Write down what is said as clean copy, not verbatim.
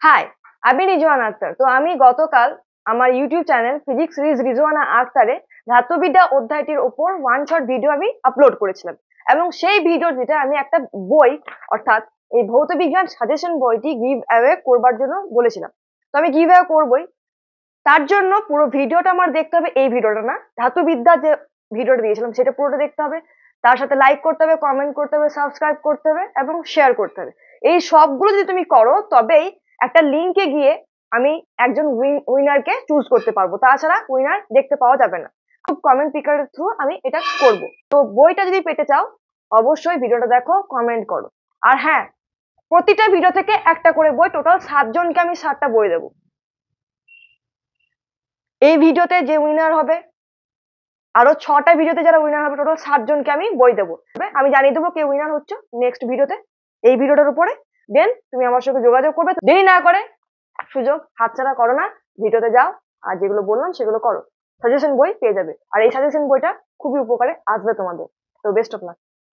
High, আমি রিজওয়ানা আক্তার। তো আমি গতকাল আমার YouTube channel physics series Rizwana আক্তারে ধাত্রবিদ্যা অধ্যায়টির ওপর ওয়ান শট ভিডিও আমি আপলোড করেছিলাম, এবং সেই ভিডিওটিতে আমি একটা বই অর্থাৎ এই ভৌত বিজ্ঞান সাজেশন বইটি গিভ অ্যাওয়ে করবার জন্য বলেছিলাম। তো আমি গিভ অ্যাওয়ে করবই, তার জন্য পুরো ভিডিওটা আমার দেখতে হবে। এই ভিডিওটা না, ধাতুবিদ্যা যে ভিডিওটা দিয়েছিলাম সেটা পুরোটা দেখতে হবে। তার সাথে লাইক করতে হবে, কমেন্ট করতে হবে, সাবস্ক্রাইব করতে হবে এবং শেয়ার করতে হবে। এই সবগুলো যদি তুমি করো তবেই একটা লিঙ্কে গিয়ে আমি একজন উইনারকে চুজ করতে পারবো, তাছাড়া উইনার দেখতে পাওয়া যাবে না। খুব কমেন্ট পিকারের থ্রু আমি এটা করব। তো বইটা যদি পেতে চাও অবশ্যই ভিডিওটা দেখো, কমেন্ট করো। আর হ্যাঁ, প্রতিটা ভিডিও থেকে একটা করে বই, টোটাল 7 জনকে আমি 7টা বই দেবো। এই ভিডিওতে যে উইনার হবে, আরো 6টা ভিডিওতে যারা উইনার হবে, টোটাল 7 জনকে আমি বই দেবো। আমি জানিয়ে দেবো কে উইনার হচ্ছে নেক্সট ভিডিওতে এই ভিডিওটার উপরে। দেন তুমি আমার সঙ্গে যোগাযোগ করবে। দেরি না করে সুযোগ হাতছাড়া করো না, ভিডিওতে যাও আর যেগুলো বললাম সেগুলো করো। সাজেশন বই পেয়ে যাবে, আর এই সাজেশন বইটা খুবই উপকারে আসবে তোমাদের। তো বেস্ট অফ লাক।